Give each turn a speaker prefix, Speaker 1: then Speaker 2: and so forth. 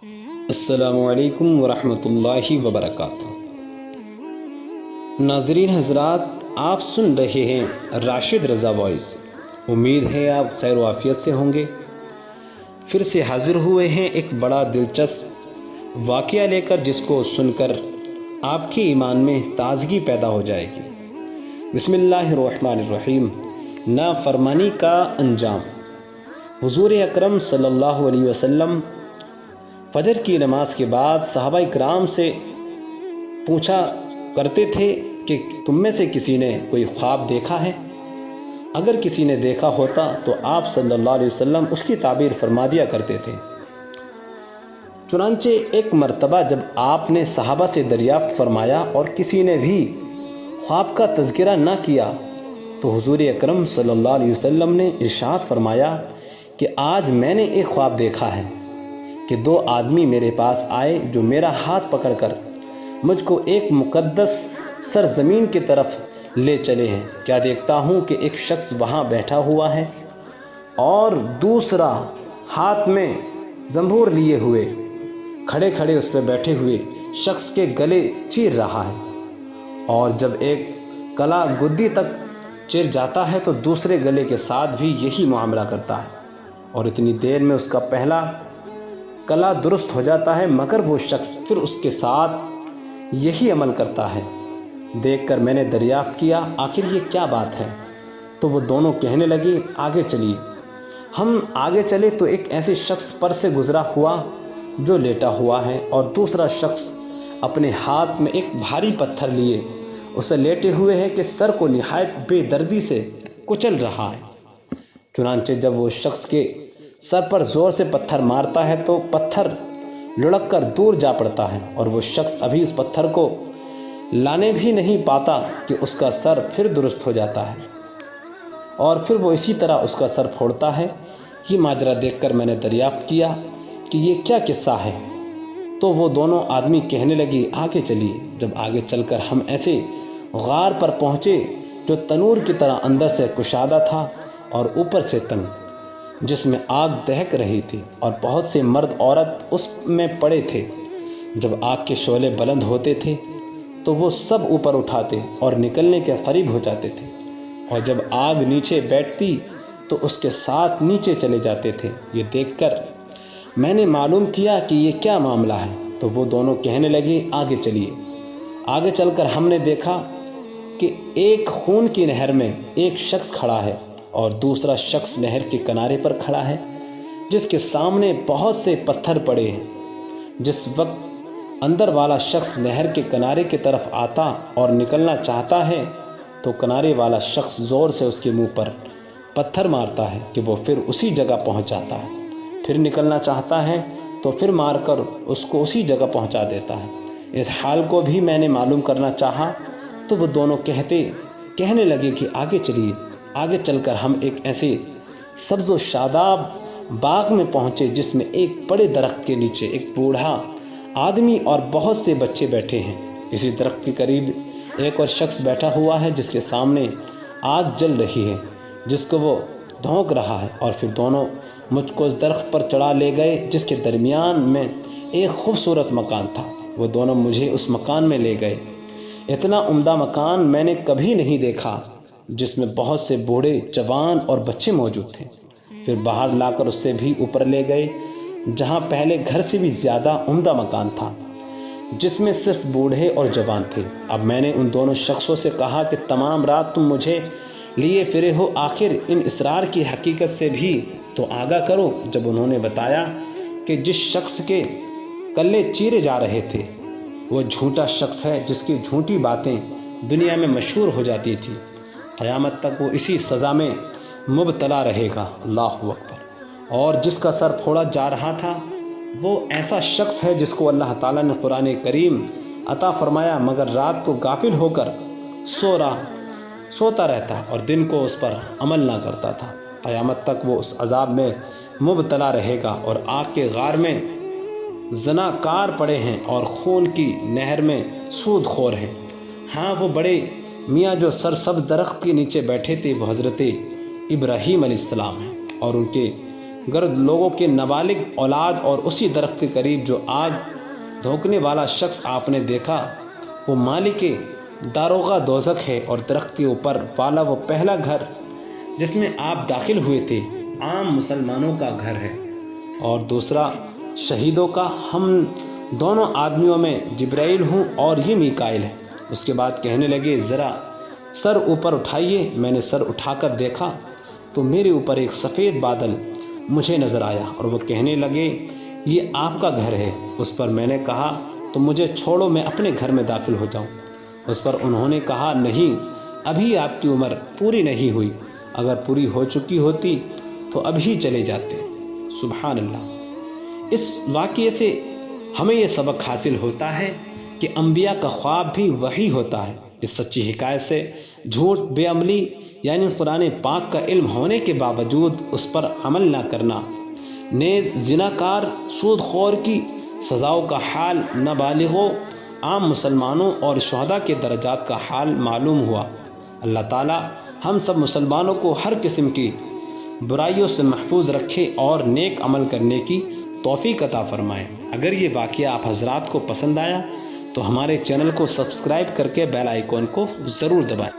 Speaker 1: السلام علیکم ورحمۃ اللہ وبرکاتہ۔ ناظرین حضرات، آپ سن رہے ہیں راشد رضا وائس۔ امید ہے آپ خیر و عافیت سے ہوں گے۔ پھر سے حاضر ہوئے ہیں ایک بڑا دلچسپ واقعہ لے کر، جس کو سن کر آپ کے ایمان میں تازگی پیدا ہو جائے گی۔ بسم اللہ الرحمن الرحیم۔ نافرمانی کا انجام۔ حضور اکرم صلی اللہ علیہ وسلم فجر کی نماز کے بعد صحابہ کرام سے پوچھا کرتے تھے کہ تم میں سے کسی نے کوئی خواب دیکھا ہے؟ اگر کسی نے دیکھا ہوتا تو آپ صلی اللہ علیہ وسلم اس کی تعبیر فرما دیا کرتے تھے۔ چنانچہ ایک مرتبہ جب آپ نے صحابہ سے دریافت فرمایا اور کسی نے بھی خواب کا تذکرہ نہ کیا تو حضور اکرم صلی اللہ علیہ وسلم نے ارشاد فرمایا کہ آج میں نے ایک خواب دیکھا ہے کہ دو آدمی میرے پاس آئے جو میرا ہاتھ پکڑ کر مجھ کو ایک مقدس سرزمین کی طرف لے چلے ہیں۔ کیا دیکھتا ہوں کہ ایک شخص وہاں بیٹھا ہوا ہے اور دوسرا ہاتھ میں زنبور لیے ہوئے کھڑے کھڑے اس پہ بیٹھے ہوئے شخص کے گلے چیر رہا ہے، اور جب ایک کلا گدی تک چیر جاتا ہے تو دوسرے گلے کے ساتھ بھی یہی معاملہ کرتا ہے، اور اتنی دیر میں اس کا پہلا کلا درست ہو جاتا ہے، مگر وہ شخص پھر اس کے ساتھ یہی عمل کرتا ہے۔ دیکھ کر میں نے دریافت کیا آخر یہ کیا بات ہے؟ تو وہ دونوں کہنے لگے آگے چلیے۔ ہم آگے چلے تو ایک ایسے شخص پر سے گزرا ہوا جو لیٹا ہوا ہے، اور دوسرا شخص اپنے ہاتھ میں ایک بھاری پتھر لیے اسے لیٹے ہوئے ہے کہ سر کو نہایت بے دردی سے کچل رہا ہے۔ چنانچہ جب وہ شخص کے سر پر زور سے پتھر مارتا ہے تو پتھر لڑک کر دور جا پڑتا ہے، اور وہ شخص ابھی اس پتھر کو لانے بھی نہیں پاتا کہ اس کا سر پھر درست ہو جاتا ہے، اور پھر وہ اسی طرح اس کا سر پھوڑتا ہے۔ یہ ماجرا دیکھ کر میں نے دریافت کیا کہ یہ کیا قصہ ہے؟ تو وہ دونوں آدمی کہنے لگے آگے چلیے۔ جب آگے چل کر ہم ایسے غار پر پہنچے جو تنور کی طرح اندر سے کشادہ تھا اور اوپر سے تنگ، جس میں آگ دہک رہی تھی، اور بہت سے مرد عورت اس میں پڑے تھے۔ جب آگ کے شعلے بلند ہوتے تھے تو وہ سب اوپر اٹھاتے اور نکلنے کے قریب ہو جاتے تھے، اور جب آگ نیچے بیٹھتی تو اس کے ساتھ نیچے چلے جاتے تھے۔ یہ دیکھ کر میں نے معلوم کیا کہ یہ کیا معاملہ ہے، تو وہ دونوں کہنے لگے آگے چلیے۔ آگے چل کر ہم نے دیکھا کہ ایک خون کی نہر میں ایک شخص کھڑا ہے، اور دوسرا شخص نہر کے کنارے پر کھڑا ہے جس کے سامنے بہت سے پتھر پڑے ہیں۔ جس وقت اندر والا شخص نہر کے کنارے کی طرف آتا اور نکلنا چاہتا ہے تو کنارے والا شخص زور سے اس کے منہ پر پتھر مارتا ہے کہ وہ پھر اسی جگہ پہنچ جاتا ہے۔ پھر نکلنا چاہتا ہے تو پھر مار کر اس کو اسی جگہ پہنچا دیتا ہے۔ اس حال کو بھی میں نے معلوم کرنا چاہا تو وہ دونوں کہنے لگے کہ آگے چلیے۔ آگے چل کر ہم ایک ایسے سبز و شاداب باغ میں پہنچے جس میں ایک بڑے درخت کے نیچے ایک بوڑھا آدمی اور بہت سے بچے بیٹھے ہیں۔ اسی درخت کے قریب ایک اور شخص بیٹھا ہوا ہے جس کے سامنے آگ جل رہی ہے، جس کو وہ دھونک رہا ہے، اور پھر دونوں مجھ کو اس درخت پر چڑھا لے گئے جس کے درمیان میں ایک خوبصورت مکان تھا۔ وہ دونوں مجھے اس مکان میں لے گئے۔ اتنا عمدہ مکان میں نے کبھی نہیں دیکھا، جس میں بہت سے بوڑھے، جوان اور بچے موجود تھے۔ پھر باہر لا کر اس سے بھی اوپر لے گئے جہاں پہلے گھر سے بھی زیادہ عمدہ مکان تھا، جس میں صرف بوڑھے اور جوان تھے۔ اب میں نے ان دونوں شخصوں سے کہا کہ تمام رات تم مجھے لیے پھرے ہو، آخر ان اسرار کی حقیقت سے بھی تو آگاہ کرو۔ جب انہوں نے بتایا کہ جس شخص کے کلے چیرے جا رہے تھے وہ جھوٹا شخص ہے جس کی جھوٹی باتیں دنیا میں مشہور ہو جاتی تھی، قیامت تک وہ اسی سزا میں مبتلا رہے گا، اللہ اکبر، اور جس کا سر پھوڑا جا رہا تھا وہ ایسا شخص ہے جس کو اللہ تعالیٰ نے قرآن کریم عطا فرمایا، مگر رات کو غافل ہو کر سوتا رہتا اور دن کو اس پر عمل نہ کرتا تھا۔ قیامت تک وہ اس عذاب میں مبتلا رہے گا، اور آگ کے غار میں زناکار پڑے ہیں اور خون کی نہر میں سود خور ہیں۔ ہاں، وہ بڑے میاں جو سرسبز درخت کے نیچے بیٹھے تھے وہ حضرت ابراہیم علیہ السلام ہیں، اور ان کے گرد لوگوں کے نابالغ اولاد اور اسی درخت کے قریب جو آگ دھونکنے والا شخص آپ نے دیکھا وہ مالک داروغہ دوزخ ہے، اور درخت کے اوپر والا وہ پہلا گھر جس میں آپ داخل ہوئے تھے عام مسلمانوں کا گھر ہے، اور دوسرا شہیدوں کا۔ ہم دونوں آدمیوں میں جبرائیل ہوں اور یہ میکائیل ہے۔ اس کے بعد کہنے لگے ذرا سر اوپر اٹھائیے۔ میں نے سر اٹھا کر دیکھا تو میرے اوپر ایک سفید بادل مجھے نظر آیا، اور وہ کہنے لگے یہ آپ کا گھر ہے۔ اس پر میں نے کہا تو مجھے چھوڑو، میں اپنے گھر میں داخل ہو جاؤں۔ اس پر انہوں نے کہا نہیں، ابھی آپ کی عمر پوری نہیں ہوئی، اگر پوری ہو چکی ہوتی تو ابھی چلے جاتے۔ سبحان اللہ۔ اس واقعے سے ہمیں یہ سبق حاصل ہوتا ہے کہ انبیاء کا خواب بھی وحی ہوتا ہے۔ اس سچی حکایت سے جھوٹ، بے عملی یعنی قرآن پاک کا علم ہونے کے باوجود اس پر عمل نہ کرنا، نیز زناکار، سود خور کی سزاؤں کا حال، نابالغوں، عام مسلمانوں اور شہداء کے درجات کا حال معلوم ہوا۔ اللہ تعالی ہم سب مسلمانوں کو ہر قسم کی برائیوں سے محفوظ رکھے اور نیک عمل کرنے کی توفیق عطا فرمائے۔ اگر یہ واقعہ آپ حضرات کو پسند آیا تو ہمارے چینل کو سبسکرائب کر کے بیل آئیکن کو ضرور دبائیں۔